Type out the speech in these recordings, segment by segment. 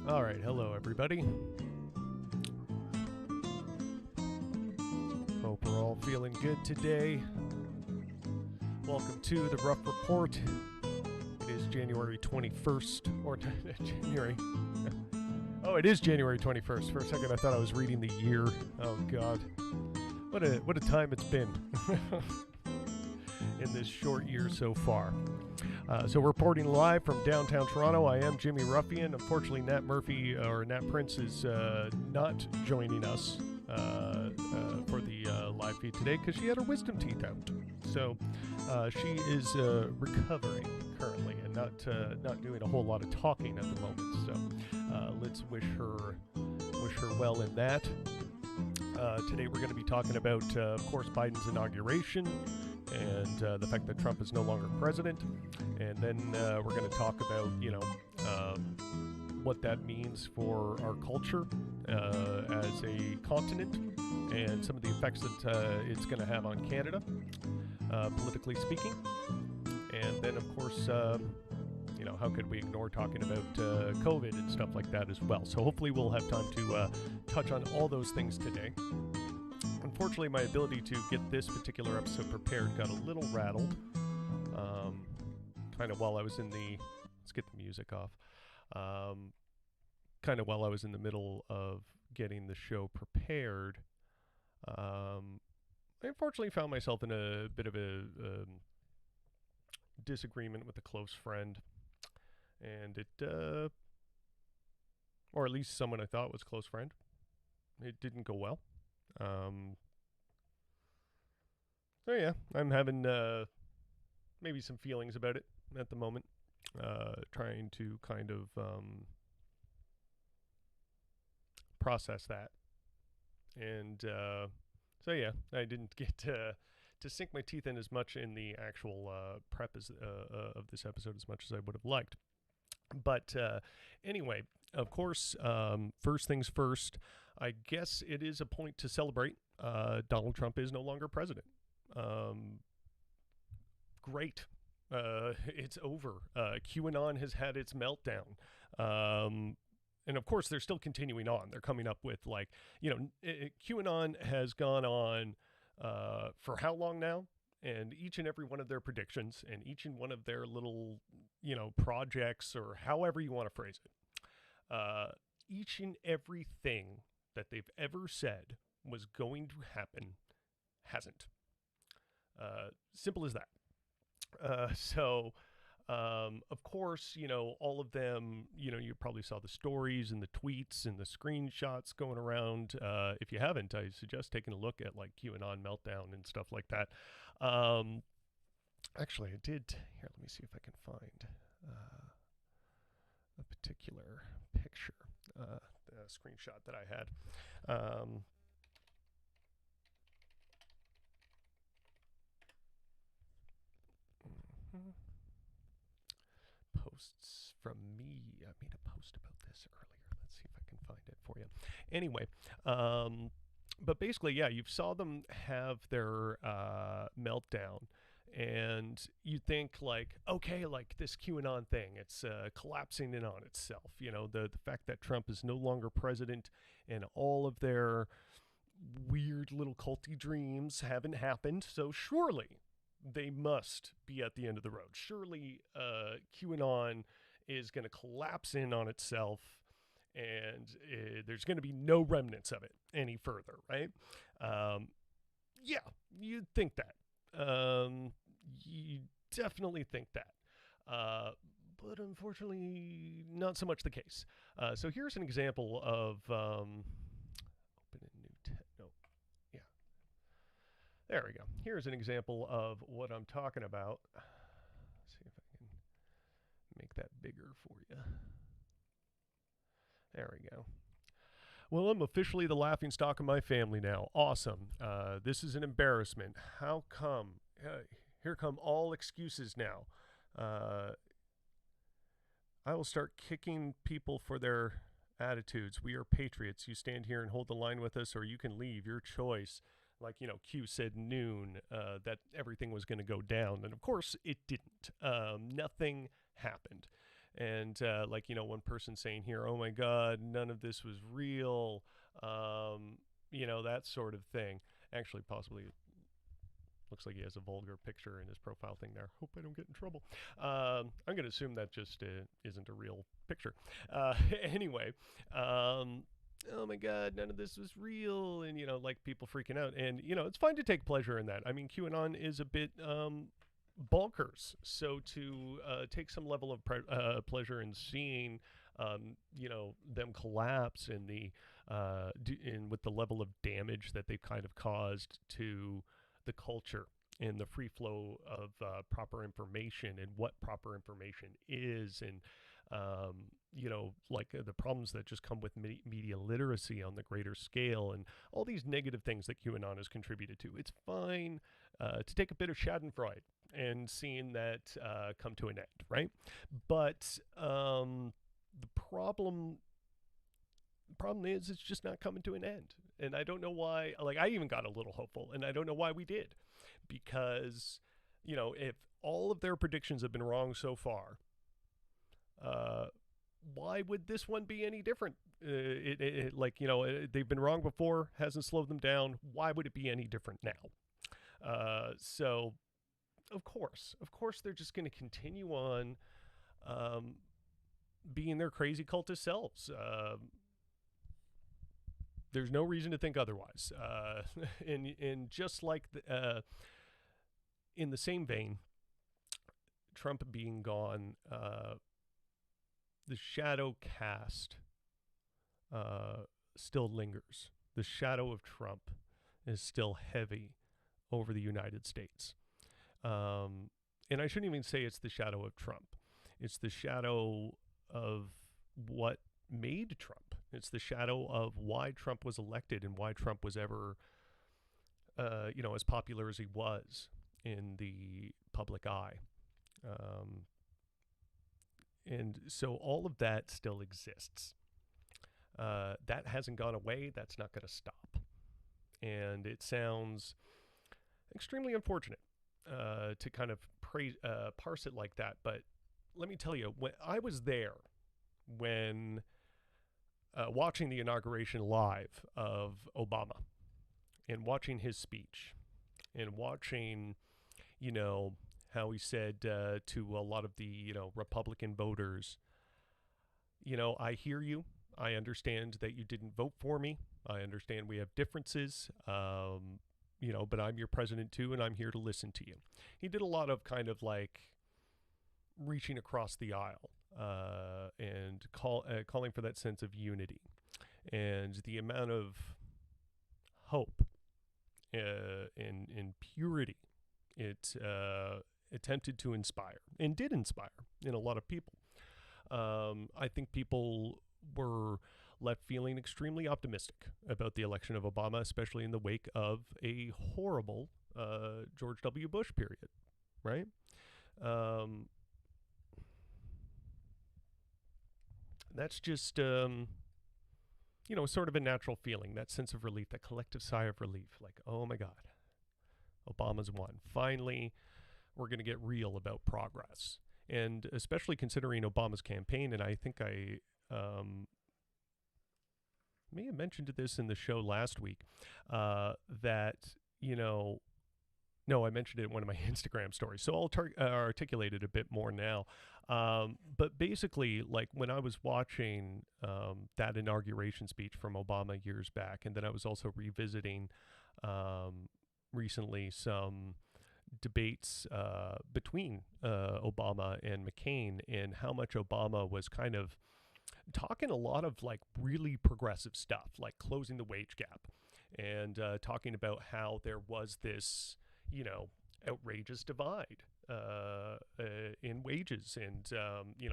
All right, hello everybody. Hope we're all feeling good today. Welcome to the Rough Report. It is January 21st, or January. Oh, it is January 21st. For a second, I thought I was reading the year. Oh God, what a time it's been in this short year so far. So we're reporting live from downtown Toronto. I am Jimmy Ruffian. Unfortunately, Nat Murphy or Nat Prince is not joining us for the live feed today because she had her wisdom teeth out. So she is recovering currently and not doing a whole lot of talking at the moment. So let's wish her well in that. Today we're going to be talking about, of course, Biden's inauguration and the fact that Trump is no longer president. And then we're going to talk about, what that means for our culture as a continent and some of the effects that it's going to have on Canada, politically speaking. And then, of course, how could we ignore talking about COVID and stuff like that as well? So hopefully we'll have time to touch on all those things today. Unfortunately, my ability to get this particular episode prepared got a little rattled. Kind of while I was in the... Let's get the music off. Kind of while I was in the middle of getting the show prepared, I unfortunately found myself in a bit of a disagreement with a close friend. And it... or at least someone I thought was a close friend. It didn't go well. So yeah, I'm having maybe some feelings about it at the moment. Trying to kind of process that. And so yeah, I didn't get to sink my teeth in as much in the actual prep of this episode as much as I would have liked. But anyway, of course, first things first, I guess it is a point to celebrate. Donald Trump is no longer president. Great. It's over. QAnon has had its meltdown. And of course, they're still continuing on. They're coming up with QAnon has gone on for how long now? And each and every one of their predictions and each and one of their little, projects or however you want to phrase it, each and everything that they've ever said was going to happen hasn't. Simple as that. Of course, all of them, you probably saw the stories and the tweets and the screenshots going around. If you haven't, I suggest taking a look at like QAnon meltdown and stuff like that. Actually, I did. Here, let me see if I can find a particular picture, the screenshot that I had. Posts from me. I made a post about this earlier. Let's see if I can find it for you. Anyway, but basically, yeah, you saw them have their meltdown, and you think like, okay, like this QAnon thing, it's collapsing in on itself. The fact that Trump is no longer president and all of their weird little culty dreams haven't happened. So surely they must be at the end of the road. Surely QAnon is going to collapse in on itself and there's going to be no remnants of it any further, right? Yeah, you'd think that. You definitely think that. But unfortunately, not so much the case. So here's an example of... open a new tab. No. Yeah. There we go. Here's an example of what I'm talking about. Let's see if I can make that bigger for you. There we go. Well, I'm officially the laughingstock of my family now. Awesome. This is an embarrassment. How come? Here come all excuses now. I will start kicking people for their attitudes. We are patriots. You stand here and hold the line with us, or you can leave. Your choice. Like, Q said noon, that everything was going to go down. And of course, it didn't. Nothing happened. And like, one person saying here, oh my God, none of this was real, that sort of thing. Actually, possibly looks like he has a vulgar picture in his profile thing there. Hope I don't get in trouble. I'm going to assume that just isn't a real picture. Anyway, oh my God, none of this was real. And, like people freaking out. And, it's fine to take pleasure in that. I mean, QAnon is a bit bonkers. So to take some level of pleasure in seeing, them collapse and with the level of damage that they've kind of caused to the culture and the free flow of proper information and what proper information is, and like the problems that just come with media literacy on the greater scale, and all these negative things that QAnon has contributed to. It's fine to take a bit of Schadenfreude and seeing that come to an end, right? But the problem is it's just not coming to an end. And I don't know why. Like, I even got a little hopeful, and I don't know why we did. Because, if all of their predictions have been wrong so far, why would this one be any different? They've been wrong before, hasn't slowed them down. Why would it be any different now? So, of course, they're just going to continue on being their crazy cultist selves. There's no reason to think otherwise. And just like in the same vein, Trump being gone, the shadow cast still lingers. The shadow of Trump is still heavy over the United States. And I shouldn't even say it's the shadow of Trump. It's the shadow of what made Trump. It's the shadow of why Trump was elected and why Trump was ever, as popular as he was in the public eye. And so all of that still exists. That hasn't gone away. That's not going to stop. And it sounds extremely unfortunate to kind of parse it like that. But let me tell you, when I was there when watching the inauguration live of Obama and watching his speech and watching, how he said to a lot of the, Republican voters, I hear you. I understand that you didn't vote for me. I understand we have differences, but I'm your president too, and I'm here to listen to you. He did a lot of kind of like reaching across the aisle and calling for that sense of unity, and the amount of hope and purity it attempted to inspire and did inspire in a lot of people. I think people were left feeling extremely optimistic about the election of Obama, especially in the wake of a horrible George W. Bush period, right? That's just, sort of a natural feeling, that sense of relief, that collective sigh of relief, like, oh my God, Obama's won. Finally, we're going to get real about progress. And especially considering Obama's campaign, and I think I may have mentioned this in the show last week, that, no, I mentioned it in one of my Instagram stories, so I'll articulate it a bit more now. But basically, like when I was watching that inauguration speech from Obama years back, and then I was also revisiting recently some debates between Obama and McCain, and how much Obama was kind of talking a lot of like really progressive stuff, like closing the wage gap, and talking about how there was this, outrageous divide in wages and,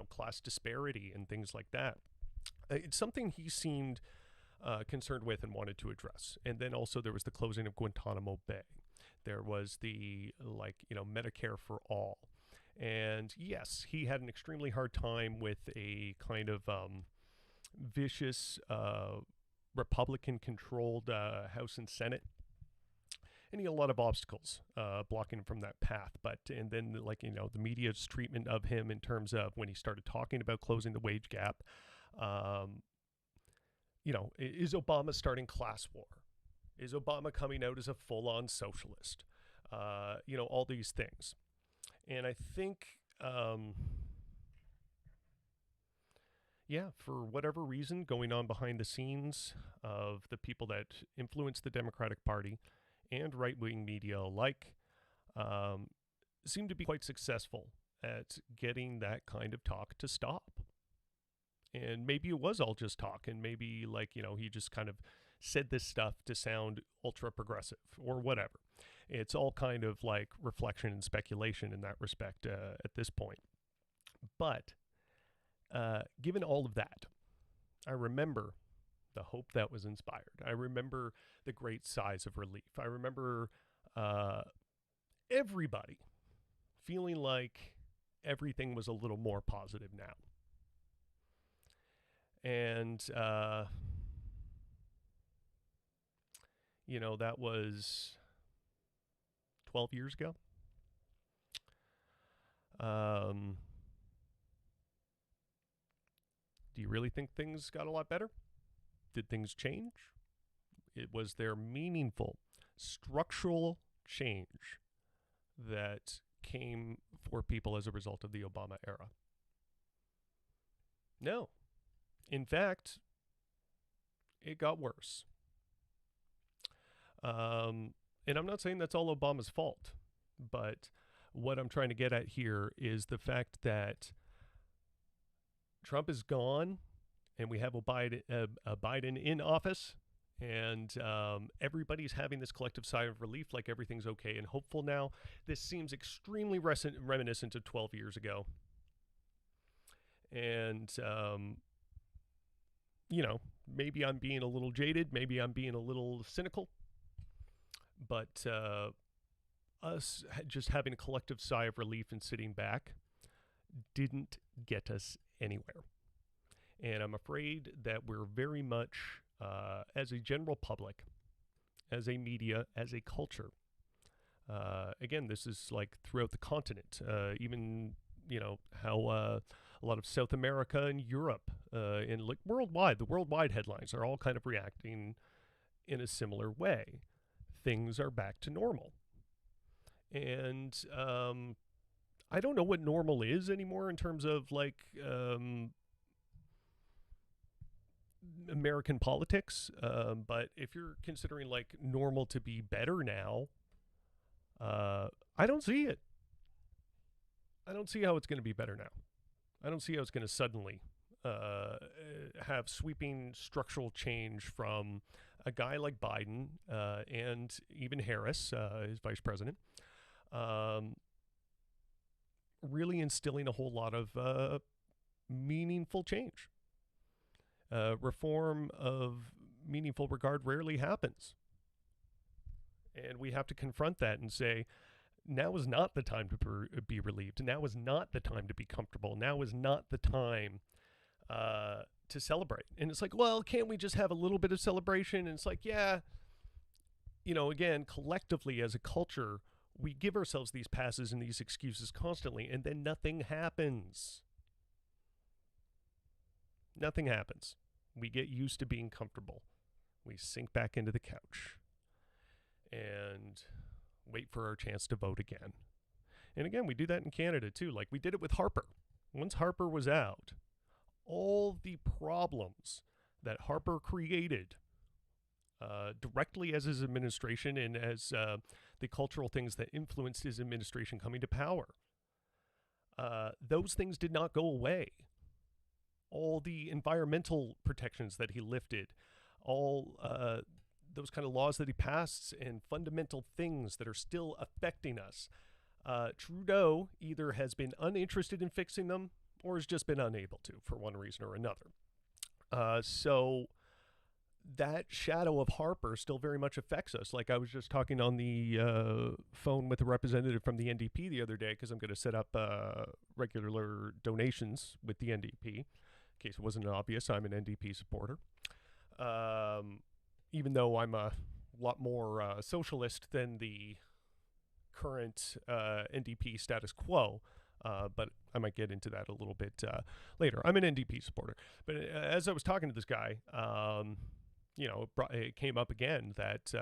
class disparity and things like that. It's something he seemed concerned with and wanted to address. And then also there was the closing of Guantanamo Bay. There was the, Medicare for all. And yes, he had an extremely hard time with a kind of vicious Republican-controlled House and Senate. and he had a lot of obstacles blocking him from that path. But and then like the media's treatment of him in terms of when he started talking about closing the wage gap. Um, is Obama starting class war? Is Obama coming out as a full-on socialist? All these things, and I think. For whatever reason going on behind the scenes of the people that influence the Democratic Party and right-wing media alike um, seem to be quite successful at getting that kind of talk to stop. And maybe it was all just talk, and maybe he just kind of said this stuff to sound ultra progressive or whatever. It's all kind of like reflection and speculation in that respect at this point. But given all of that, I remember the hope that was inspired. I remember the great sighs of relief. I remember everybody feeling like everything was a little more positive now. And, that was 12 years ago. Do you really think things got a lot better? Did things change? Was there meaningful structural change that came for people as a result of the Obama era? No. In fact, it got worse. And I'm not saying that's all Obama's fault, but what I'm trying to get at here is the fact that Trump is gone, and we have a Biden in office, and everybody's having this collective sigh of relief, like everything's okay and hopeful now. This seems extremely reminiscent of 12 years ago. And, maybe I'm being a little jaded, maybe I'm being a little cynical, but us just having a collective sigh of relief and sitting back didn't get us anywhere. And I'm afraid that we're very much, as a general public, as a media, as a culture, again, this is like throughout the continent, even, how a lot of South America and Europe, and like worldwide, the worldwide headlines are all kind of reacting in a similar way. Things are back to normal. And I don't know what normal is anymore in terms of American politics. But if you're considering like normal to be better now, I don't see it. I don't see how it's going to be better now. I don't see how it's going to suddenly have sweeping structural change from a guy like Biden and even Harris, his vice president, really instilling a whole lot of meaningful change. Reform of meaningful regard rarely happens. And we have to confront that and say, now is not the time to be relieved. Now is not the time to be comfortable. Now is not the time to celebrate. And it's like, well, can't we just have a little bit of celebration? And it's like, yeah, again, collectively as a culture, we give ourselves these passes and these excuses constantly, and then nothing happens. Nothing happens. We get used to being comfortable. We sink back into the couch and wait for our chance to vote again. And again, we do that in Canada too. Like we did it with Harper. Once Harper was out, all the problems that Harper created directly as his administration and as the cultural things that influenced his administration coming to power, those things did not go away. All the environmental protections that he lifted, all those kind of laws that he passed and fundamental things that are still affecting us. Trudeau either has been uninterested in fixing them or has just been unable to for one reason or another. So that shadow of Harper still very much affects us. Like I was just talking on the phone with a representative from the NDP the other day because I'm going to set up regular donations with the NDP. In case it wasn't obvious, I'm an NDP supporter. Even though I'm a lot more socialist than the current NDP status quo. But I might get into that a little bit later. I'm an NDP supporter. But as I was talking to this guy, it came up again that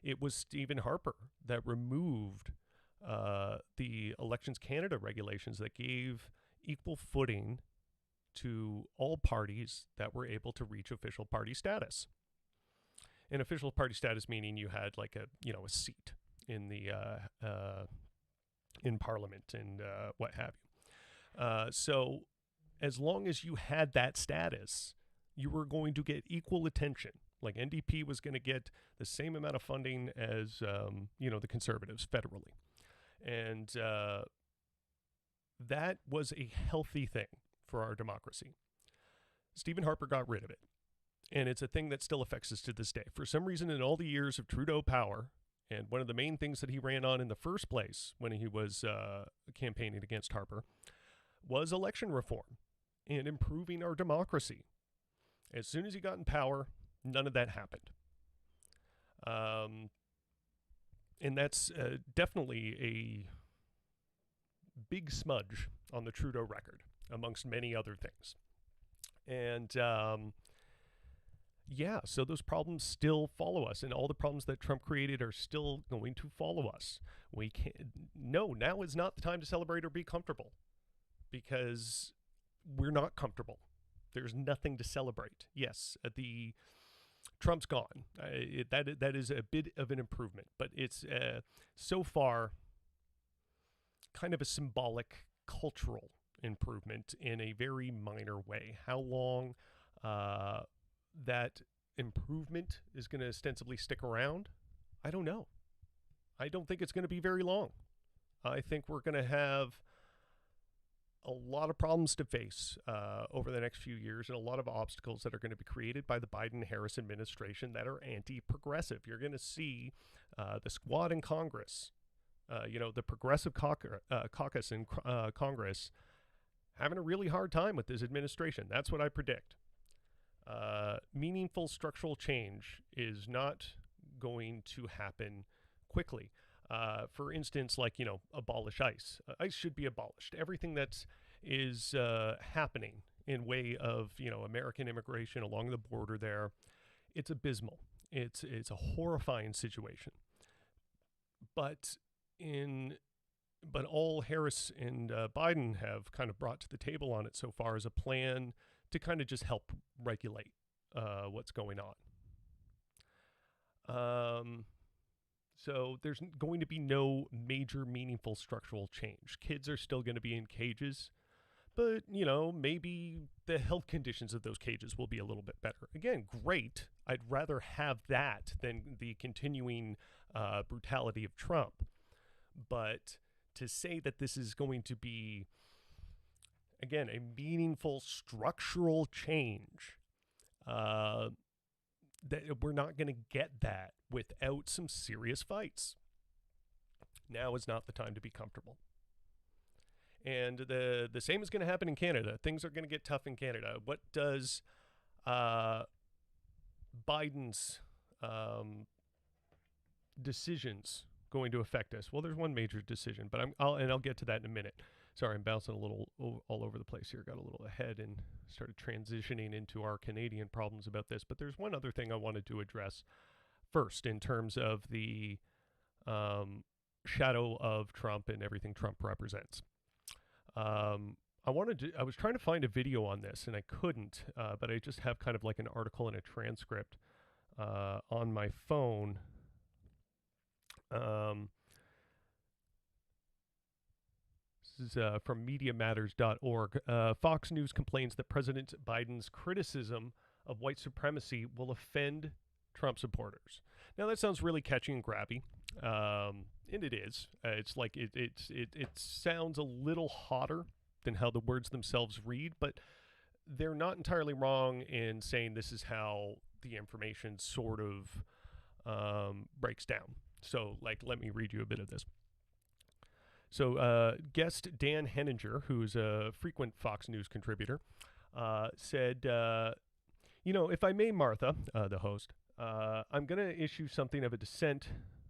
it was Stephen Harper that removed the Elections Canada regulations that gave equal footing to all parties that were able to reach official party status. And official party status meaning you had like a seat in the in Parliament and what have you. So as long as you had that status, you were going to get equal attention. Like NDP was going to get the same amount of funding as the Conservatives federally, and that was a healthy thing for our democracy. Stephen Harper got rid of it, and it's a thing that still affects us to this day. For some reason, in all the years of Trudeau power, and one of the main things that he ran on in the first place when he was campaigning against Harper was election reform and improving our democracy. As soon as he got in power, none of that happened. And that's definitely a big smudge on the Trudeau record, amongst many other things. And so those problems still follow us, and all the problems that Trump created are still going to follow us. Now is not the time to celebrate or be comfortable, because we're not comfortable. There's nothing to celebrate. Yes, Trump's gone. That is a bit of an improvement, but it's so far kind of a symbolic cultural improvement in a very minor way. How long that improvement is going to ostensibly stick around, I don't know. I don't think it's going to be very long. I think we're going to have a lot of problems to face over the next few years, and a lot of obstacles that are going to be created by the Biden-Harris administration that are anti-progressive. You're going to see the squad in Congress, the progressive caucus in Congress, having a really hard time with this administration. That's what I predict. Meaningful structural change is not going to happen quickly. For instance, abolish ICE. ICE should be abolished. Everything that is happening in way of, American immigration along the border there, it's abysmal. It's a horrifying situation. But all Harris and Biden have kind of brought to the table on it so far is a plan to kind of just help regulate what's going on. So there's going to be no major meaningful structural change. Kids are still going to be in cages, but, maybe the health conditions of those cages will be a little bit better. Again, great. I'd rather have that than the continuing brutality of Trump. But to say that this is going to be, again, a meaningful structural change, that we're not going to get that without some serious fights. Now is not the time to be comfortable. And the same is going to happen in Canada. Things are going to get tough in Canada. What does Biden's decisions going to affect us? Well, there's one major decision, but I'll get to that in a minute. Sorry, I'm bouncing a little all over the place here. Got a little ahead and started transitioning into our Canadian problems about this. But there's one other thing I wanted to address first in terms of the shadow of Trump and everything Trump represents. I was trying to find a video on this, and I couldn't, but I just have kind of like an article and a transcript on my phone. This is from MediaMatters.org. Fox News complains that President Biden's criticism of white supremacy will offend Trump supporters. Now that sounds really catchy and grabby, and it is. It's like it sounds a little hotter than how the words themselves read, but they're not entirely wrong in saying this is how the information sort of breaks down. So, let me read you a bit of this. So, guest Dan Henninger, who's a frequent Fox News contributor, said, if I may, Martha, the host, I'm going to issue something of a dissent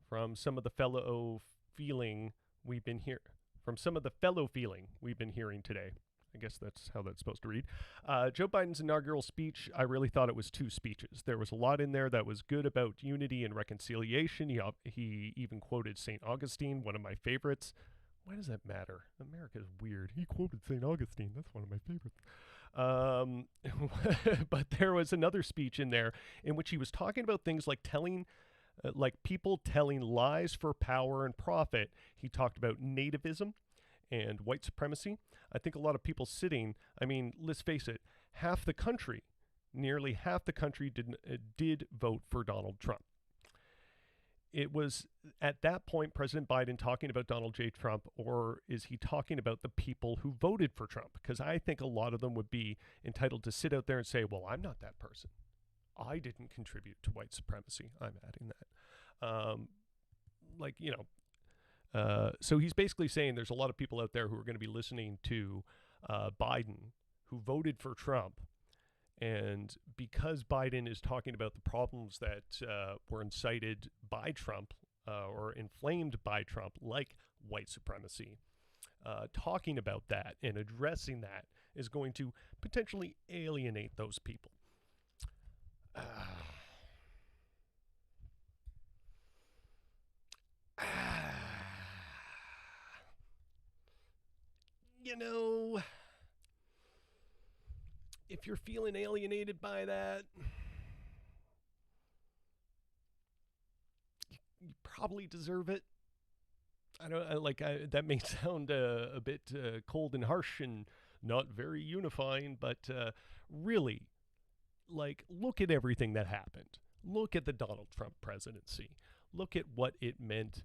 from some of the fellow feeling we've been here from some of the fellow feeling we've been hearing today. I guess that's how that's supposed to read. Joe Biden's inaugural speech, I really thought it was two speeches. There was a lot in there that was good about unity and reconciliation. He even quoted St. Augustine, one of my favorites. Why does that matter? America's weird. He quoted St. Augustine. That's one of my favorites. But there was another speech in there in which he was talking about things like like people telling lies for power and profit. He talked about nativism and white supremacy. I think a lot of people I mean, let's face it, nearly half the country did vote for Donald Trump. It was at that point President Biden talking about Donald J. Trump, or is he talking about the people who voted for Trump? Because I think a lot of them would be entitled to sit out there and say, well, I'm not that person. I didn't contribute to white supremacy. I'm adding that. So he's basically saying there's a lot of people out there who are going to be listening to Biden who voted for Trump. And because Biden is talking about the problems that were incited by Trump or inflamed by Trump, like white supremacy, talking about that and addressing that is going to potentially alienate those people. You know, if you're feeling alienated by that, you probably deserve it. That may sound a bit cold and harsh and not very unifying, but really, look at everything that happened. Look at the Donald Trump presidency. Look at what it meant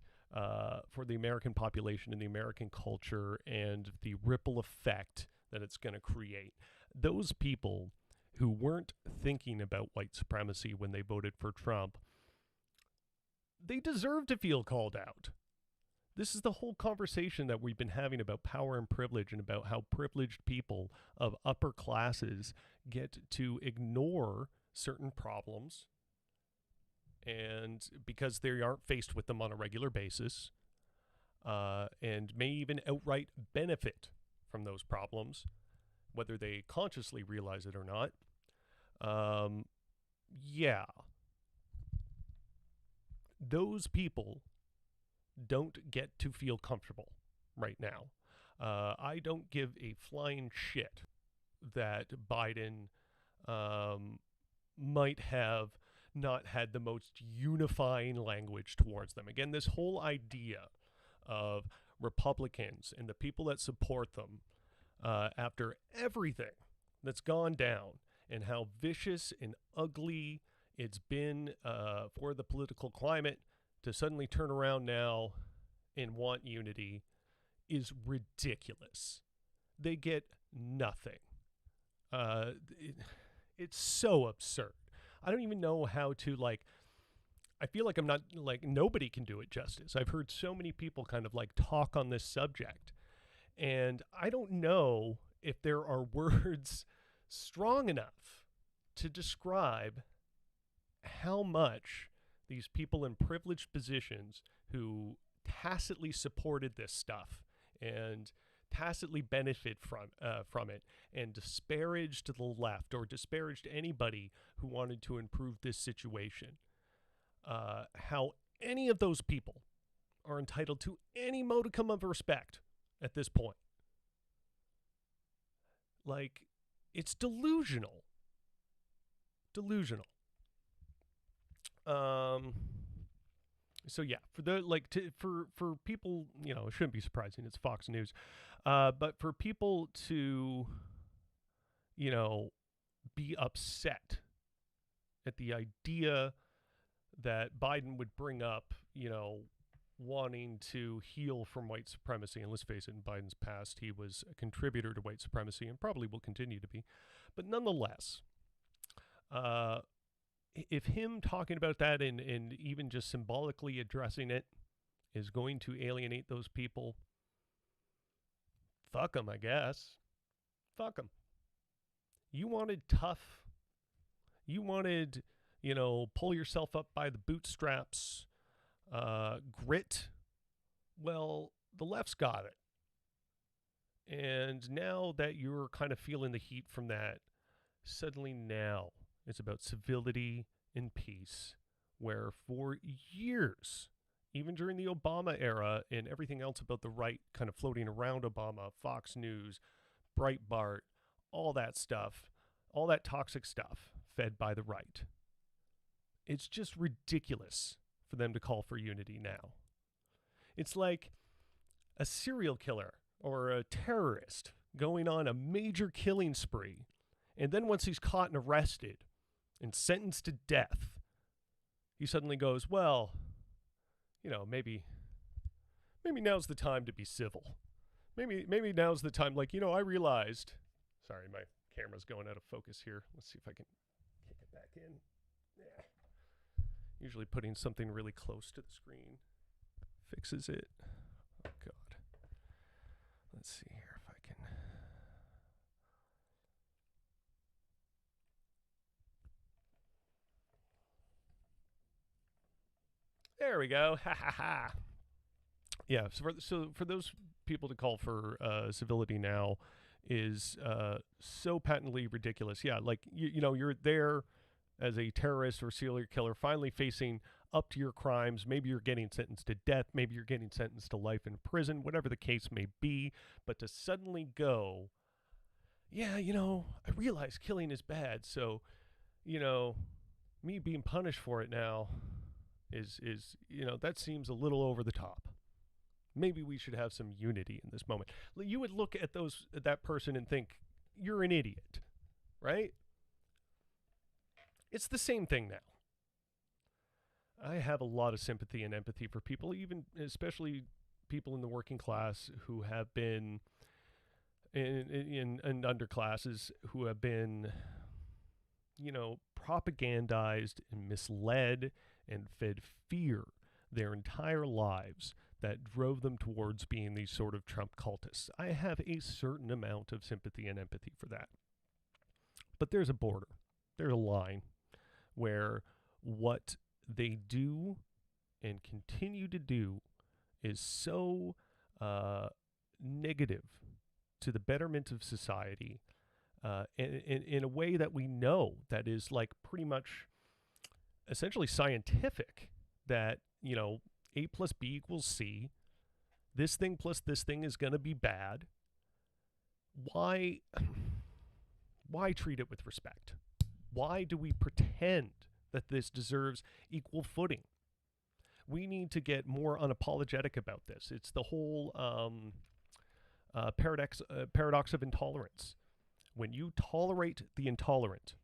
for the American population and the American culture and the ripple effect that it's going to create. Those people who weren't thinking about white supremacy when they voted for Trump, they deserve to feel called out. This is the whole conversation that we've been having about power and privilege and about how privileged people of upper classes get to ignore certain problems, and because they aren't faced with them on a regular basis, and may even outright benefit from those problems, whether they consciously realize it or not. Those people don't get to feel comfortable right now. I don't give a flying shit that Biden might have not had the most unifying language towards them. Again, this whole idea of Republicans and the people that support them, after everything that's gone down and how vicious and ugly it's been for the political climate, to suddenly turn around now and want unity is ridiculous. They get nothing. It's so absurd. I don't even know how to, I feel like I'm not, nobody can do it justice. I've heard so many people kind of talk on this subject, and I don't know if there are words strong enough to describe how much these people in privileged positions who tacitly supported this stuff and tacitly benefit from it and disparaged the left or disparaged anybody who wanted to improve this situation, how any of those people are entitled to any modicum of respect at this point. It's delusional. So yeah, for people, it shouldn't be surprising. It's Fox News. But for people to, be upset at the idea that Biden would bring up, wanting to heal from white supremacy. And let's face it, in Biden's past, he was a contributor to white supremacy and probably will continue to be. But nonetheless, if him talking about that and even just symbolically addressing it is going to alienate those people, fuck them, I guess. Fuck them. You wanted tough. You wanted, pull yourself up by the bootstraps, grit. Well, the left's got it. And now that you're kind of feeling the heat from that, suddenly now it's about civility and peace, where for years, even during the Obama era and everything else about the right kind of floating around Obama, Fox News, Breitbart, all that stuff, all that toxic stuff fed by the right. It's just ridiculous for them to call for unity now. It's like a serial killer or a terrorist going on a major killing spree, and then once he's caught and arrested and sentenced to death, he suddenly goes, well, maybe now's the time to be civil. Maybe now's the time, I realized, sorry, my camera's going out of focus here. Let's see if I can kick it back in. Yeah. Usually putting something really close to the screen fixes it. Oh, God. Let's see here if I can. There we go. Ha ha ha. Yeah. So for those people to call for civility now is so patently ridiculous. Yeah, like you're there as a terrorist or serial killer, finally facing up to your crimes. Maybe you're getting sentenced to death. Maybe you're getting sentenced to life in prison, whatever the case may be. But to suddenly go, yeah, I realize killing is bad. So, me being punished for it now is that seems a little over the top. Maybe we should have some unity in this moment. You would look at that person and think, you're an idiot, right? It's the same thing now. I have a lot of sympathy and empathy for people, especially people in the working class who have been in underclasses, who have been, propagandized and misled and fed fear their entire lives that drove them towards being these sort of Trump cultists. I have a certain amount of sympathy and empathy for that. But there's a border. There's a line where what they do and continue to do is so negative to the betterment of society in a way that we know that is like pretty much essentially scientific, that, A plus B equals C. This thing plus this thing is going to be bad. Why treat it with respect? Why do we pretend that this deserves equal footing? We need to get more unapologetic about this. It's the whole paradox of intolerance. When you tolerate the intolerant,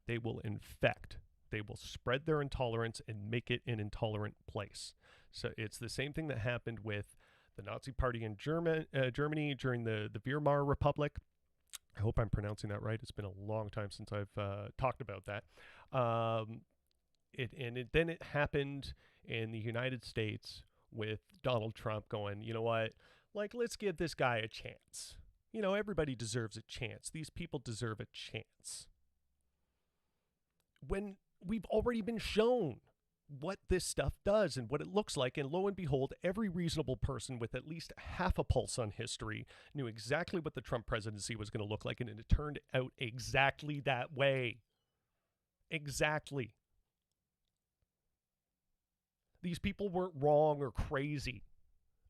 they will infect. They will spread their intolerance and make it an intolerant place. So it's the same thing that happened with the Nazi Party in Germany during the Weimar Republic. I hope I'm pronouncing that right. It's been a long time since I've talked about that. Then it happened in the United States with Donald Trump going, you know what, let's give this guy a chance. Everybody deserves a chance. These people deserve a chance. When we've already been shown what this stuff does and what it looks like, and lo and behold, every reasonable person with at least half a pulse on history knew exactly what the Trump presidency was going to look like, and it turned out exactly that way. Exactly. These people weren't wrong or crazy,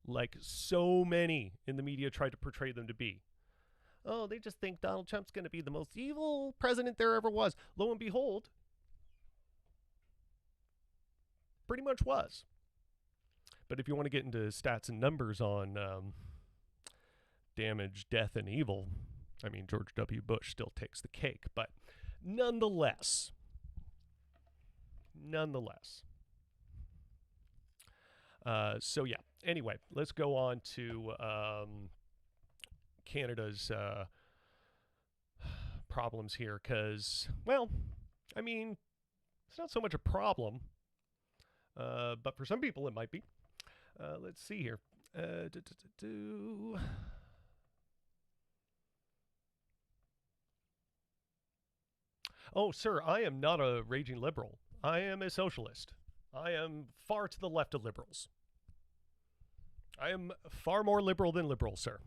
like so many in the media tried to portray them to be. Oh, they just think Donald Trump's going to be the most evil president there ever was. Lo and behold, pretty much was. But if you want to get into stats and numbers on damage, death, and evil, I mean, George W. Bush still takes the cake. But nonetheless. So yeah, anyway, let's go on to Canada's problems here, because, well, I mean, it's not so much a problem, but for some people it might be. Let's see here. Oh, sir, I am not a raging liberal. I am a socialist. I am far to the left of liberals. I am far more liberal than liberal, sir.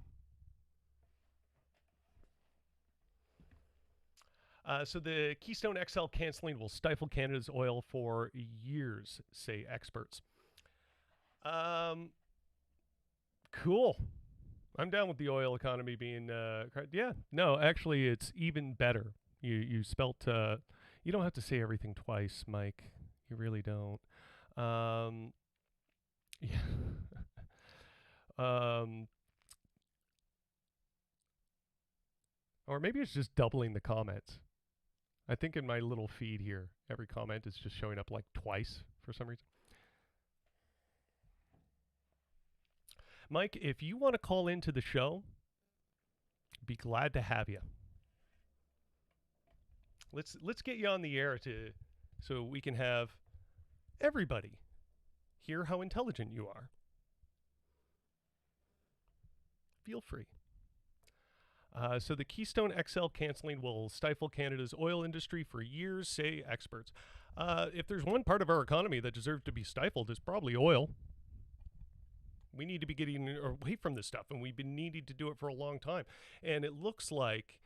So the Keystone XL canceling will stifle Canada's oil for years, say experts. Um, cool. I'm down with the oil economy being. Yeah, no, actually, it's even better. You spelt. You don't have to say everything twice, Mike. You really don't. Um, yeah. um, or maybe it's just doubling the comments. I think in my little feed here, every comment is just showing up like twice for some reason. Mike, if you want to call into the show, be glad to have you. Let's get you on the air to so we can have everybody hear how intelligent you are. Feel free. So the Keystone XL canceling will stifle Canada's oil industry for years, say experts. If there's one part of our economy that deserves to be stifled, it's probably oil. We need to be getting away from this stuff, and we've been needing to do it for a long time. And it looks like,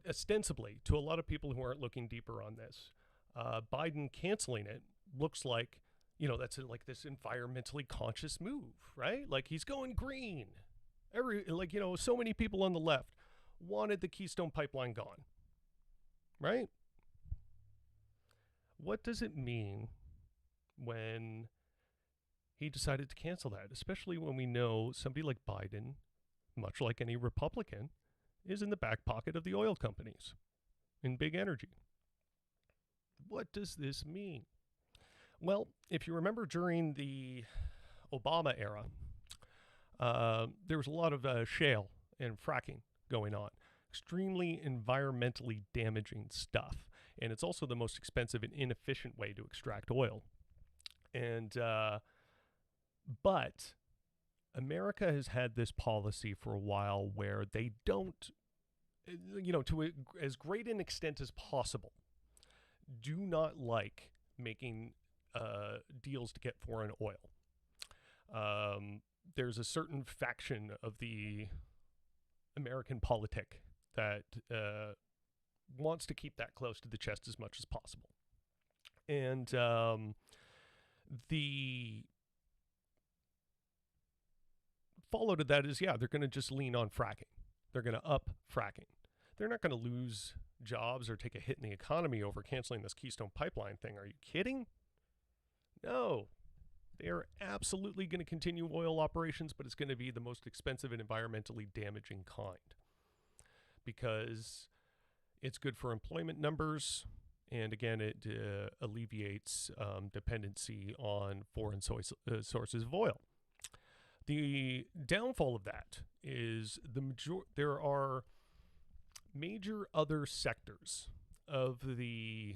ostensibly, to a lot of people who aren't looking deeper on this, Biden canceling it looks like, that's like this environmentally conscious move, right? Like he's going green. So many people on the left wanted the Keystone Pipeline gone, right? What does it mean when he decided to cancel that, especially when we know somebody like Biden, much like any Republican, is in the back pocket of the oil companies in big energy? What does this mean? Well, if you remember during the Obama era, there was a lot of shale and fracking going on. Extremely environmentally damaging stuff. And it's also the most expensive and inefficient way to extract oil. And, but America has had this policy for a while where they don't, to as great an extent as possible, do not like making deals to get foreign oil. There's a certain faction of the American politic that wants to keep that close to the chest as much as possible. And the follow to that is, they're going to just lean on fracking. They're going to up fracking. They're not going to lose jobs or take a hit in the economy over canceling this Keystone Pipeline thing. Are you kidding? No. They are absolutely going to continue oil operations, but it's going to be the most expensive and environmentally damaging kind because it's good for employment numbers. And again, it alleviates dependency on foreign sources of oil. The downfall of that is there are major other sectors of the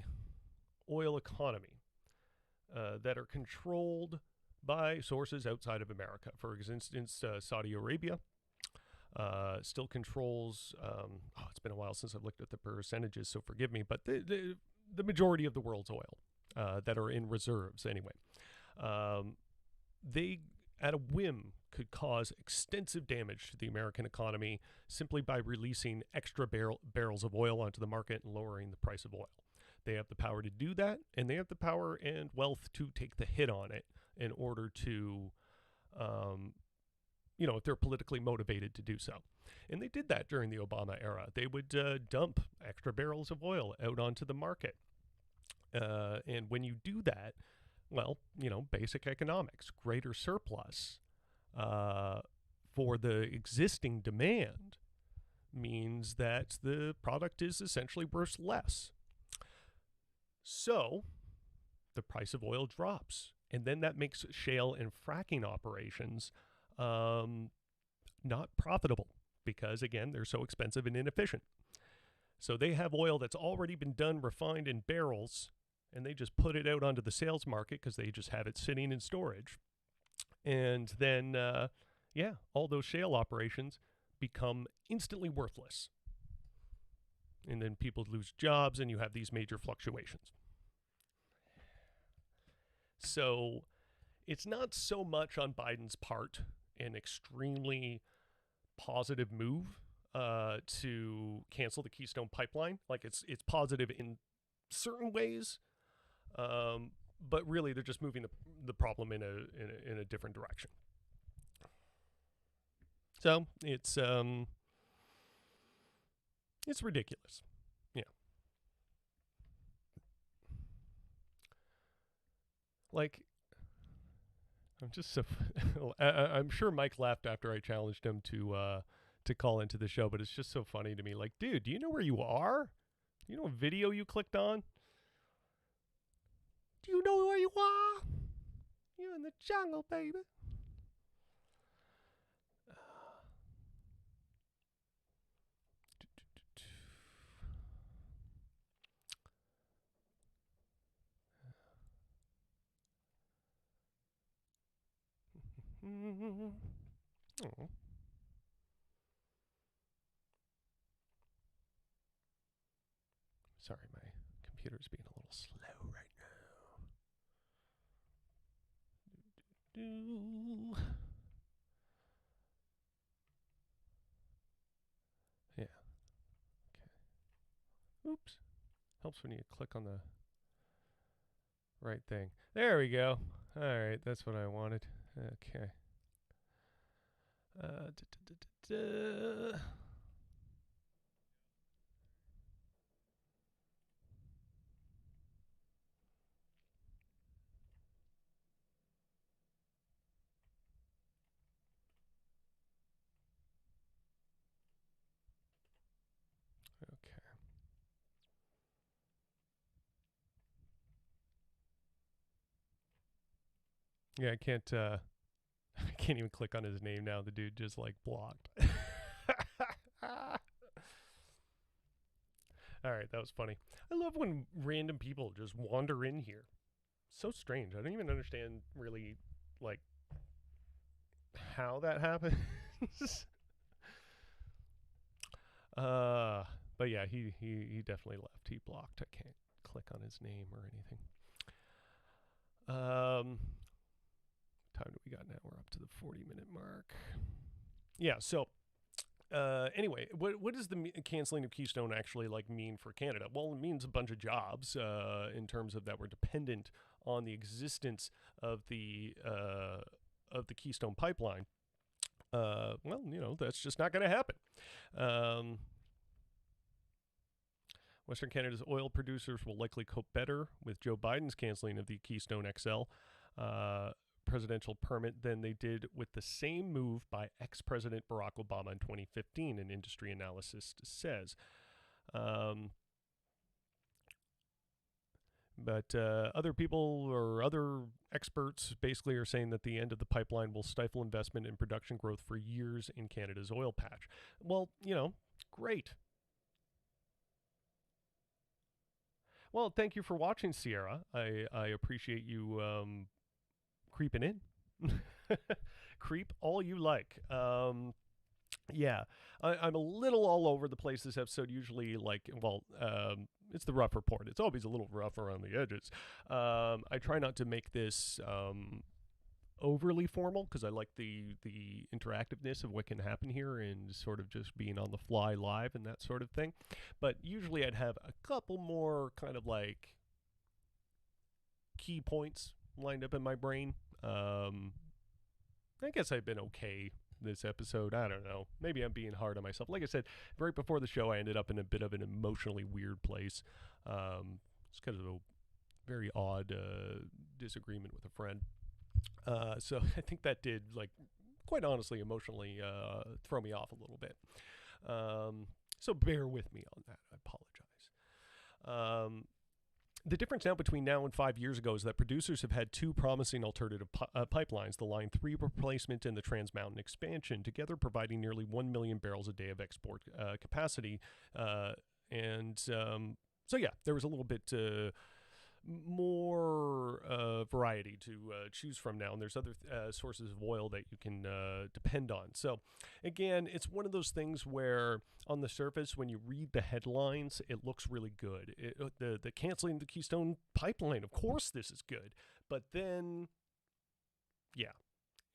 oil economy that are controlled by sources outside of America. For instance, Saudi Arabia still controls, it's been a while since I've looked at the percentages, so forgive me, but the majority of the world's oil that are in reserves anyway. They, at a whim, could cause extensive damage to the American economy simply by releasing extra barrels of oil onto the market and lowering the price of oil. They have the power to do that, and they have the power and wealth to take the hit on it in order to, if they're politically motivated to do so. And they did that during the Obama era. They would dump extra barrels of oil out onto the market. And when you do that, well, basic economics, greater surplus for the existing demand means that the product is essentially worth less. So the price of oil drops. And then that makes shale and fracking operations not profitable because, again, they're so expensive and inefficient. So they have oil that's already been done, refined in barrels, and they just put it out onto the sales market because they just have it sitting in storage. And then, all those shale operations become instantly worthless. And then people lose jobs, and you have these major fluctuations. So it's not so much on Biden's part an extremely positive move to cancel the Keystone Pipeline. Like it's positive in certain ways, but really they're just moving the problem in a different direction. So it's ridiculous. Yeah. Like I'm just so I'm sure Mike laughed after I challenged him to call into the show, but it's just so funny to me. Like, dude, do you know where you are? Do you know what video you clicked on? Do you know where you are? You're in the jungle, baby. Oh. Sorry, my computer's being a little slow right now. Yeah. Okay. Oops. Helps when you click on the right thing. There we go. All right, that's what I wanted. Okay. Okay. Yeah, I can't. I can't even click on his name now. The dude just like blocked. All right, that was funny. I love when random people just wander in here. So strange. I don't even understand really like how that happens. But yeah, he definitely left. He blocked. I can't click on his name or anything. Time do we got now? We're up to the 40-minute mark. Yeah. So anyway, what does the canceling of Keystone actually like mean for Canada? Well, it means a bunch of jobs in terms of that we're dependent on the existence of the Keystone pipeline. Well, that's just not going to happen. Western Canada's oil producers will likely cope better with Joe Biden's canceling of the Keystone XL presidential permit than they did with the same move by ex-President Barack Obama in 2015, an industry analyst says. But other people or other experts basically are saying that the end of the pipeline will stifle investment and production growth for years in Canada's oil patch. Well, great. Well, thank you for watching, Sierra. I appreciate you creeping in. Creep all you like. Yeah, I'm a little all over the place this episode. Usually, it's the rough report. It's always a little rough around the edges. I try not to make this overly formal because I like the interactiveness of what can happen here and sort of just being on the fly live and that sort of thing. But usually I'd have a couple more kind of like key points lined up in my brain. I guess I've been okay this episode. I don't know. Maybe I'm being hard on myself. Like I said, right before the show, I ended up in a bit of an emotionally weird place. It's kind of a very odd disagreement with a friend. So I think that did, like, quite honestly, emotionally throw me off a little bit. So bear with me on that. I apologize. The difference now between now and 5 years ago is that producers have had two promising alternative pipelines, the Line 3 replacement and the Trans Mountain expansion, together providing nearly 1 million barrels a day of export capacity. So, yeah, there was a little bit more variety to choose from now, and there's other sources of oil that you can depend on. So, again, it's one of those things where, on the surface, when you read the headlines, it looks really good. The canceling the Keystone Pipeline, of course, this is good, but then, yeah.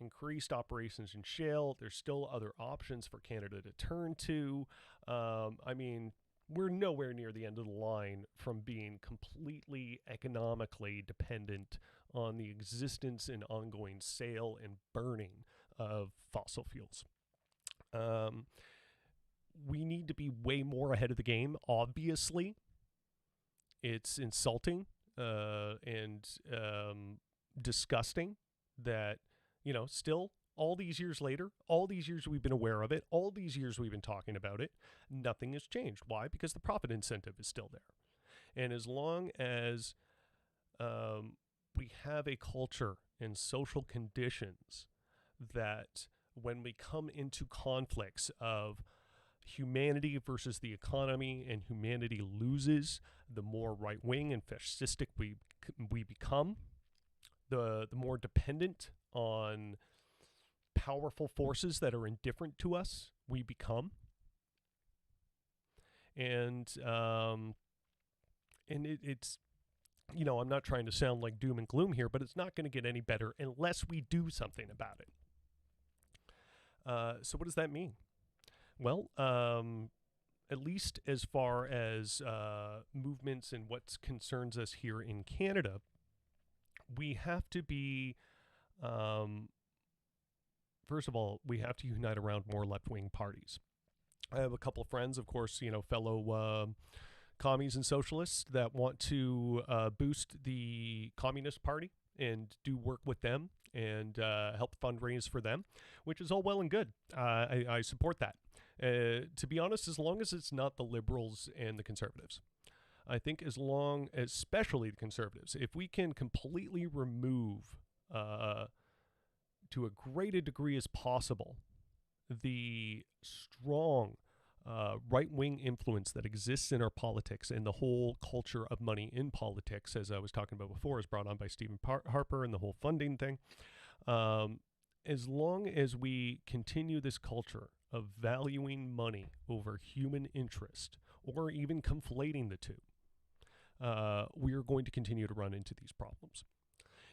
Increased operations in shale. There's still other options for Canada to turn to. I mean, we're nowhere near the end of the line from being completely economically dependent on the existence and ongoing sale and burning of fossil fuels. Um, we need to be way more ahead of the game. Obviously, it's insulting and disgusting that, still all these years later, all these years we've been aware of it, all these years we've been talking about it, nothing has changed. Why? Because the profit incentive is still there. And as long as we have a culture and social conditions that when we come into conflicts of humanity versus the economy and humanity loses, the more right wing and fascistic we become, the more dependent on powerful forces that are indifferent to us we become. And I'm not trying to sound like doom and gloom here, but it's not going to get any better unless we do something about it. So what does that mean? Well, at least as far as movements and what concerns us here in Canada, we have to be, first of all, we have to unite around more left-wing parties. I have a couple of friends, of course, fellow commies and socialists that want to boost the Communist Party and do work with them and help fundraise for them, which is all well and good. I support that. To be honest, as long as it's not the Liberals and the Conservatives. I think especially the Conservatives, if we can completely remove, to a great a degree as possible, the strong right-wing influence that exists in our politics and the whole culture of money in politics, as I was talking about before, is brought on by Stephen Harper and the whole funding thing. As long as we continue this culture of valuing money over human interest, or even conflating the two, we are going to continue to run into these problems.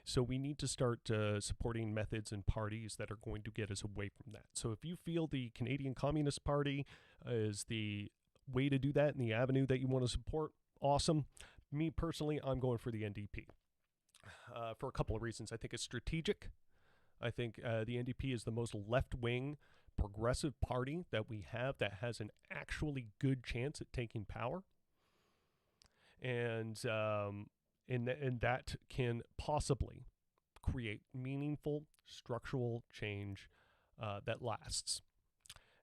So we need to start supporting methods and parties that are going to get us away from that. So if you feel the Canadian Communist Party is the way to do that and the avenue that you want to support, awesome. Me personally, I'm going for the NDP for a couple of reasons. I think it's strategic. I think the NDP is the most left-wing progressive party that we have that has an actually good chance at taking power. And that can possibly create meaningful structural change that lasts.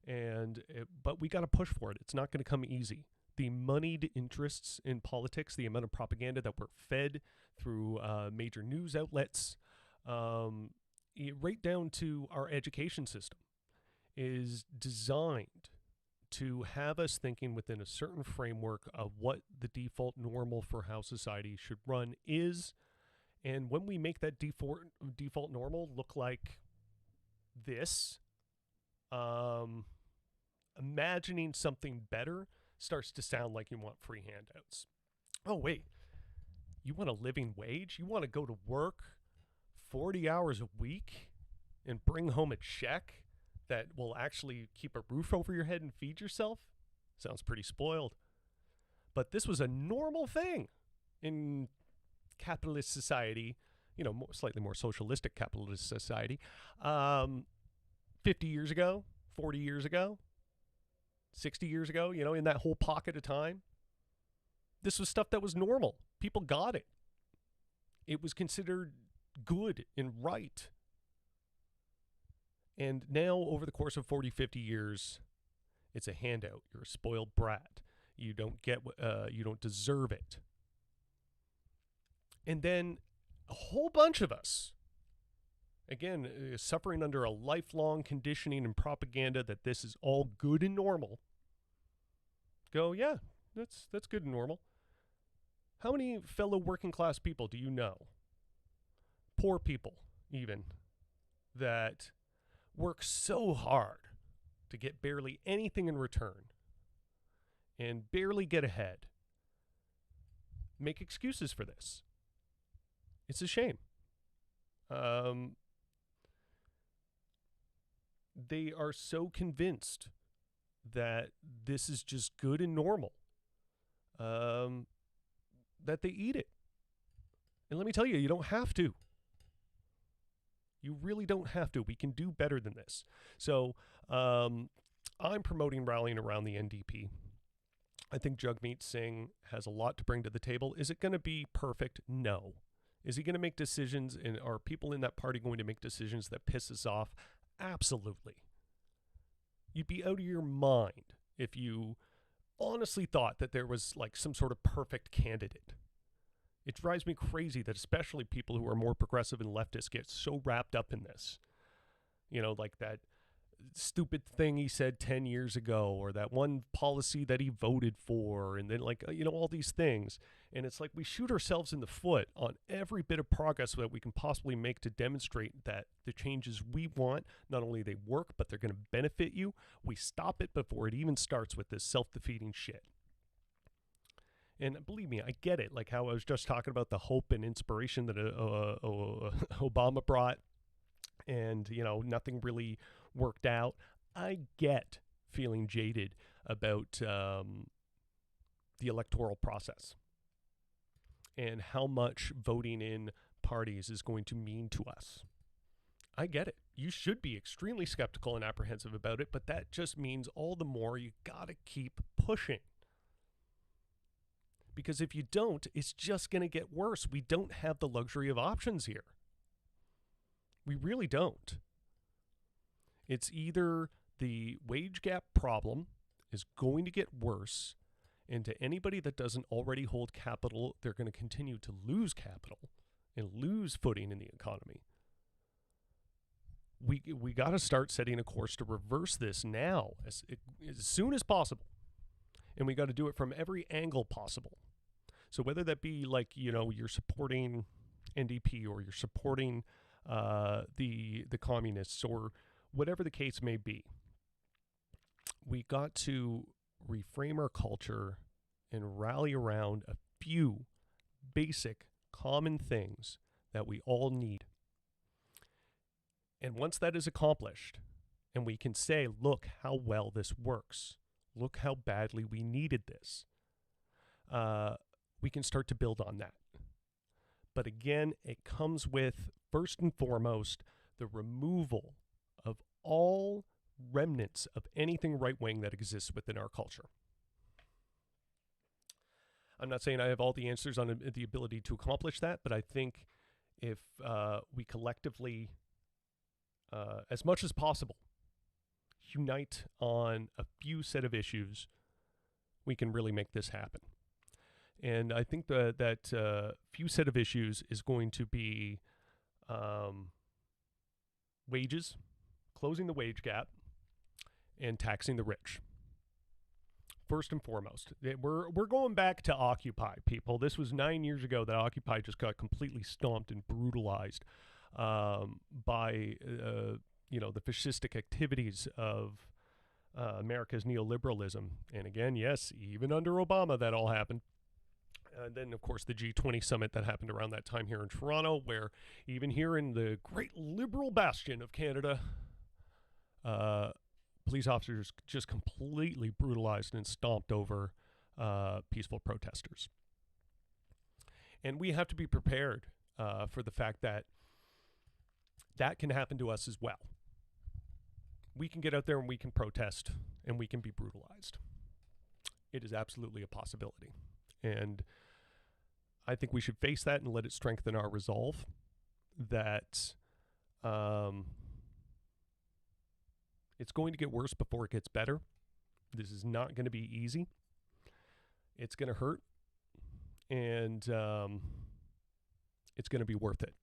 But we got to push for it. It's not going to come easy. The moneyed interests in politics, the amount of propaganda that we're fed through major news outlets, right down to our education system, is designed to have us thinking within a certain framework of what the default normal for how society should run is. And when we make that default normal look like this, imagining something better starts to sound like you want free handouts. Oh, wait, you want a living wage? You want to go to work 40 hours a week and bring home a check that will actually keep a roof over your head and feed yourself? Sounds pretty spoiled. But this was a normal thing in capitalist society, slightly more socialistic capitalist society, 50 years ago, 40 years ago, 60 years ago, in that whole pocket of time. This was stuff that was normal. People got it. It was considered good and right. And now, over the course of 40, 50 years, it's a handout. You're a spoiled brat. You don't you don't deserve it. And then a whole bunch of us, again, suffering under a lifelong conditioning and propaganda that this is all good and normal, go, yeah, that's good and normal. How many fellow working class people do you know, poor people even, that work so hard to get barely anything in return and barely get ahead, make excuses for this? It's a shame. They are so convinced that this is just good and normal, that they eat it. And let me tell you, you don't have to. You really don't have to. We can do better than this. So I'm promoting rallying around the NDP. I think Jagmeet Singh has a lot to bring to the table. Is it going to be perfect? No. Is he going to make decisions, and are people in that party going to make decisions that piss us off? Absolutely. You'd be out of your mind if you honestly thought that there was like some sort of perfect candidate. It drives me crazy that especially people who are more progressive and leftist get so wrapped up in this. You know, like that stupid thing he said 10 years ago, or that one policy that he voted for, and then like, all these things. And it's like we shoot ourselves in the foot on every bit of progress that we can possibly make to demonstrate that the changes we want, not only they work, but they're going to benefit you. We stop it before it even starts with this self-defeating shit. And believe me, I get it. Like how I was just talking about the hope and inspiration that Obama brought, and, nothing really worked out. I get feeling jaded about the electoral process and how much voting in parties is going to mean to us. I get it. You should be extremely skeptical and apprehensive about it, but that just means all the more you gotta keep pushing. Because if you don't, it's just going to get worse. We don't have the luxury of options here. We really don't. It's either the wage gap problem is going to get worse, and to anybody that doesn't already hold capital, they're going to continue to lose capital and lose footing in the economy. We got to start setting a course to reverse this now, as soon as possible. And we got to do it from every angle possible. So whether that be like, you're supporting NDP, or you're supporting the communists, or whatever the case may be, we got to reframe our culture and rally around a few basic common things that we all need. And once that is accomplished, and we can say, look how well this works, look how badly we needed this, we can start to build on that. But again, it comes with, first and foremost, the removal of all remnants of anything right-wing that exists within our culture. I'm not saying I have all the answers on the ability to accomplish that, but I think if we collectively, as much as possible, unite on a few set of issues, we can really make this happen. And I think that few set of issues is going to be wages, closing the wage gap, and taxing the rich. First and foremost, we're going back to Occupy, people. This was 9 years ago that Occupy just got completely stomped and brutalized by the fascistic activities of America's neoliberalism. And again, yes, even under Obama, that all happened. And then, of course, the G20 summit that happened around that time here in Toronto, where even here in the great liberal bastion of Canada, police officers just completely brutalized and stomped over peaceful protesters. And we have to be prepared for the fact that that can happen to us as well. We can get out there and we can protest and we can be brutalized. It is absolutely a possibility. And I think we should face that and let it strengthen our resolve that it's going to get worse before it gets better. This is not going to be easy. It's going to hurt. And it's going to be worth it.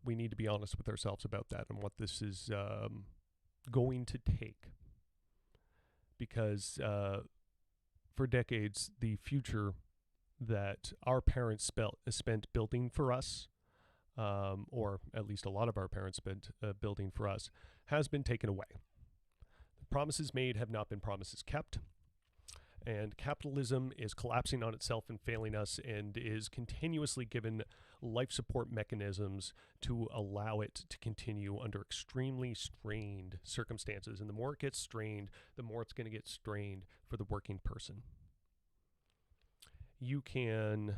We need to be honest with ourselves about that and what this is going to take. Because for decades, the future that our parents spent building for us, or at least a lot of our parents spent building for us, has been taken away. The promises made have not been promises kept. And capitalism is collapsing on itself and failing us, and is continuously given life support mechanisms to allow it to continue under extremely strained circumstances. And the more it gets strained, the more it's going to get strained for the working person. You can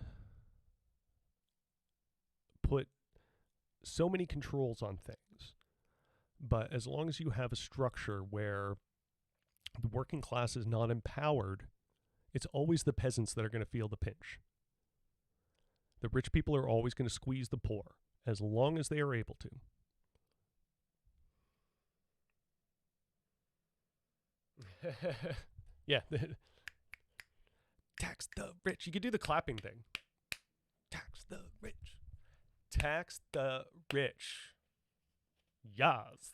put so many controls on things, but as long as you have a structure where the working class is not empowered, it's always the peasants that are going to feel the pinch. The rich people are always going to squeeze the poor as long as they are able to. Yeah. Tax the rich. You could do the clapping thing. Tax the rich. Tax the rich. Yes.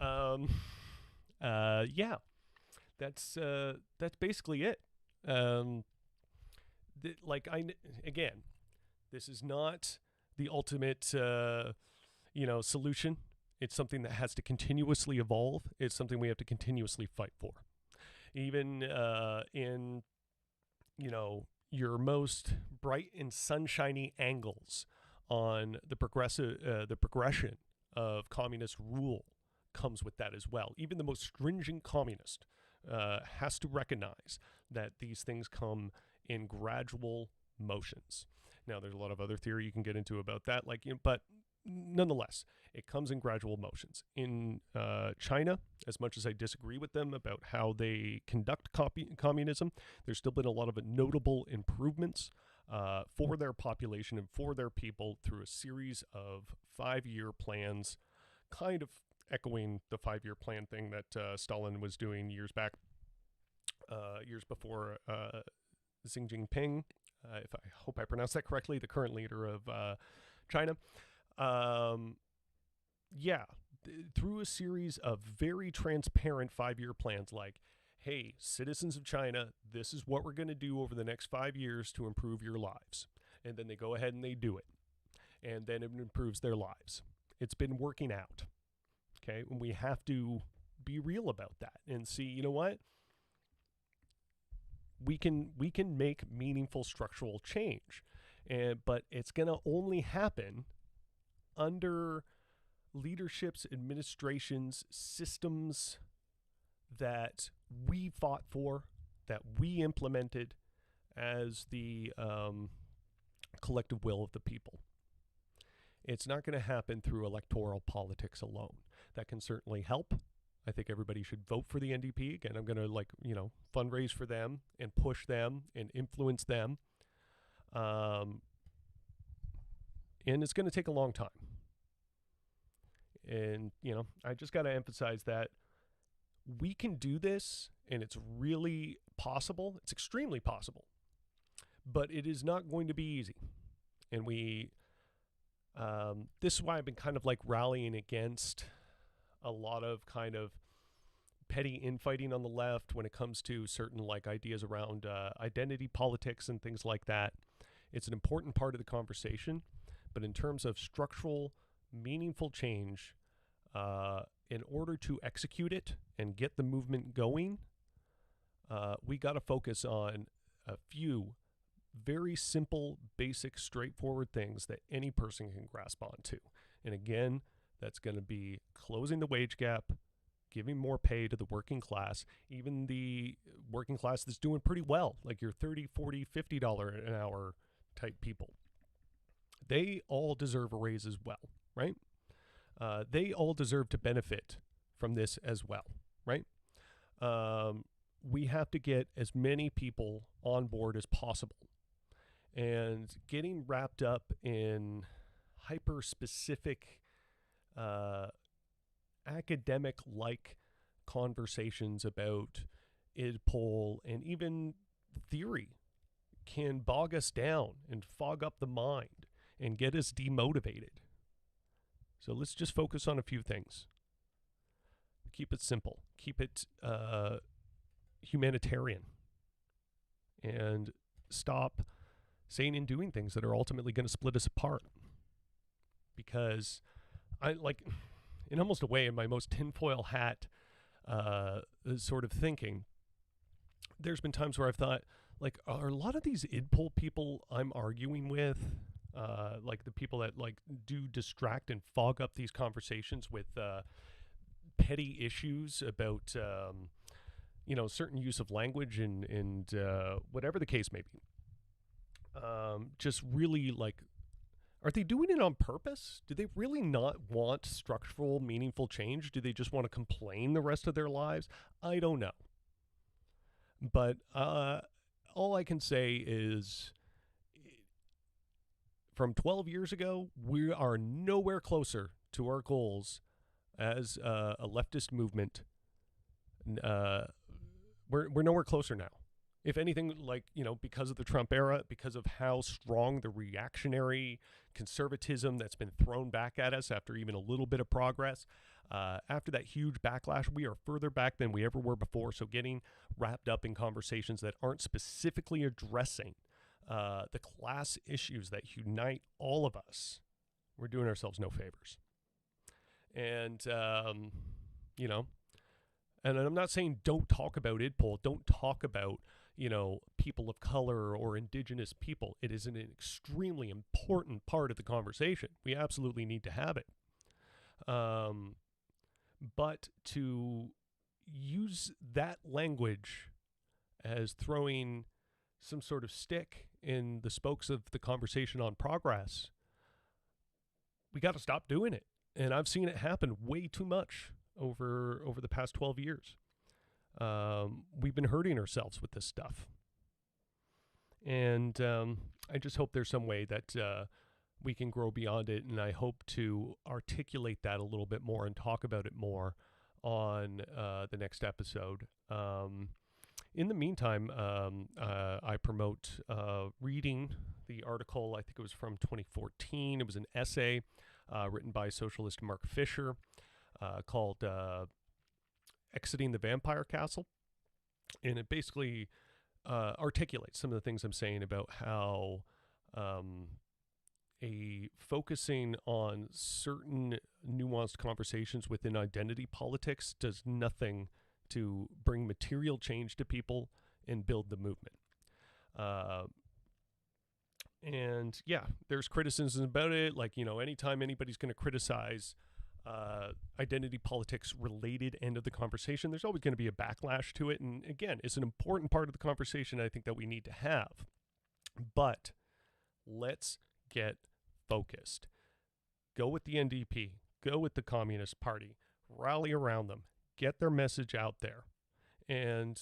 Yeah. That's basically it. Again, this is not the ultimate, solution. It's something that has to continuously evolve. It's something we have to continuously fight for. Even in, your most bright and sunshiny angles on the progression of communist rule comes with that as well. Even the most stringent communist has to recognize that these things come in gradual motions. Now, there's a lot of other theory you can get into about that, but nonetheless, it comes in gradual motions. In China, as much as I disagree with them about how they conduct communism, there's still been a lot of notable improvements for their population and for their people through a series of 5-year plans, kind of echoing the 5-year plan thing that Stalin was doing years back, years before Xi Jinping, if I hope I pronounced that correctly, the current leader of China. Through a series of very transparent 5-year plans, like, hey, citizens of China, this is what we're going to do over the next 5 years to improve your lives. And then they go ahead and they do it. And then it improves their lives. It's been working out. Okay, and we have to be real about that and see, you know what? We can make meaningful structural change, but it's going to only happen under leaderships, administrations, systems that we fought for, that we implemented as the collective will of the people. It's not going to happen through electoral politics alone. That can certainly help. I think everybody should vote for the NDP. Again, I'm going to fundraise for them and push them and influence them. And it's going to take a long time. And, I just got to emphasize that we can do this, and it's really possible. It's extremely possible. But it is not going to be easy. And this is why I've been kind of rallying against a lot of kind of petty infighting on the left when it comes to certain ideas around identity politics and things like that. It's an important part of the conversation, but in terms of structural, meaningful change, in order to execute it and get the movement going, we got to focus on a few very simple, basic, straightforward things that any person can grasp onto. And again, that's going to be closing the wage gap, giving more pay to the working class, even the working class that's doing pretty well, like your $30, $40, $50 an hour type people. They all deserve a raise as well, right? They all deserve to benefit from this as well, right? We have to get as many people on board as possible. And getting wrapped up in hyper-specific academic-like conversations about IDPOL and even theory can bog us down and fog up the mind and get us demotivated. So let's just focus on a few things. Keep it simple. Keep it humanitarian. and stop saying and doing things that are ultimately going to split us apart. Because I like, in almost a way, in my most tinfoil hat sort of thinking, there's been times where I've thought, like, are a lot of these idpol people I'm arguing with, like the people that like do distract and fog up these conversations with petty issues about, certain use of language and whatever the case may be, just really like, are they doing it on purpose? Do they really not want structural, meaningful change? Do they just want to complain the rest of their lives? I don't know. But all I can say is, from 12 years ago, we are nowhere closer to our goals as a leftist movement. We're nowhere closer now. If anything, like, because of the Trump era, because of how strong the reactionary conservatism that's been thrown back at us after even a little bit of progress, after that huge backlash, we are further back than we ever were before. So getting wrapped up in conversations that aren't specifically addressing the class issues that unite all of us, we're doing ourselves no favors. And, and I'm not saying don't talk about IDPOL, don't talk about, people of color or indigenous people. It is an extremely important part of the conversation. We absolutely need to have it. But to use that language as throwing some sort of stick in the spokes of the conversation on progress, we got to stop doing it. And I've seen it happen way too much over the past 12 years. We've been hurting ourselves with this stuff. And I just hope there's some way that we can grow beyond it. And I hope to articulate that a little bit more and talk about it more on the next episode. In the meantime, I promote reading the article. I think it was from 2014. It was an essay written by socialist Mark Fisher called Exiting the Vampire Castle. And it basically articulates some of the things I'm saying about how focusing on certain nuanced conversations within identity politics does nothing to bring material change to people and build the movement. And yeah, there's criticism about it. Like, anytime anybody's going to criticize identity politics related end of the conversation, there's always going to be a backlash to it. And again, it's an important part of the conversation I think that we need to have. But let's get focused. Go with the NDP. Go with the Communist Party. Rally around them. Get their message out there. And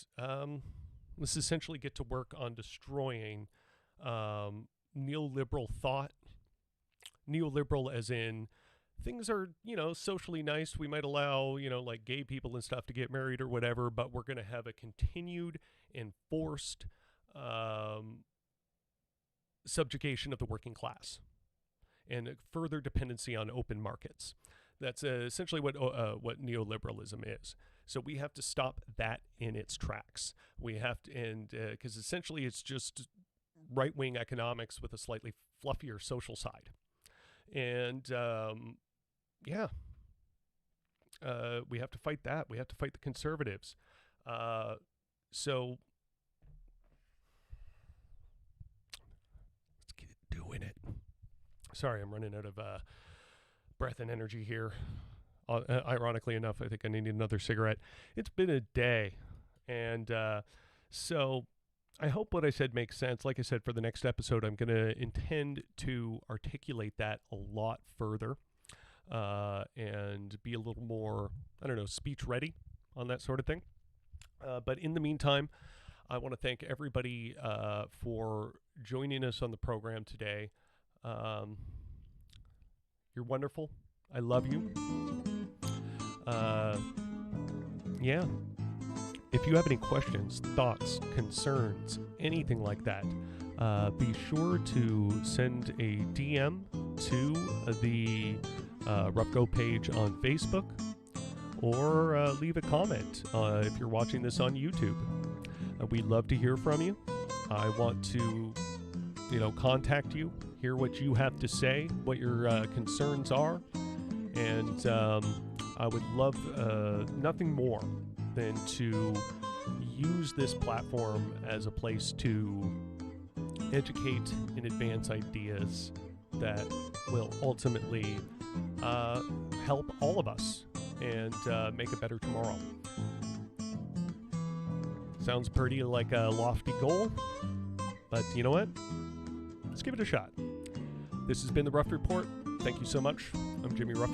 let's essentially get to work on destroying neoliberal thought. Neoliberal as in, things are, socially nice. We might allow, like gay people and stuff to get married or whatever, but we're going to have a continued enforced subjugation of the working class and a further dependency on open markets. That's essentially what neoliberalism is. So we have to stop that in its tracks. We have to, and because essentially it's just right-wing economics with a slightly fluffier social side. And we have to fight that. We have to fight the conservatives. So let's get doing it. Sorry, I'm running out of breath and energy here. Ironically enough, I think I need another cigarette. It's been a day. And so I hope what I said makes sense. Like I said, for the next episode, I'm going to intend to articulate that a lot further and be a little more, speech ready on that sort of thing. But in the meantime, I want to thank everybody for joining us on the program today. You're wonderful. I love you. Yeah. If you have any questions, thoughts, concerns, anything like that, be sure to send a DM to the Rough Go page on Facebook, or leave a comment if you're watching this on YouTube. We'd love to hear from you. I want to, contact you, hear what you have to say, what your concerns are, and I would love nothing more than to use this platform as a place to educate and advance ideas that will ultimately help all of us and make a better tomorrow. Sounds pretty like a lofty goal, but you know what? Let's give it a shot. This has been the Ruff Report. Thank you so much. I'm Jimmy Ruff.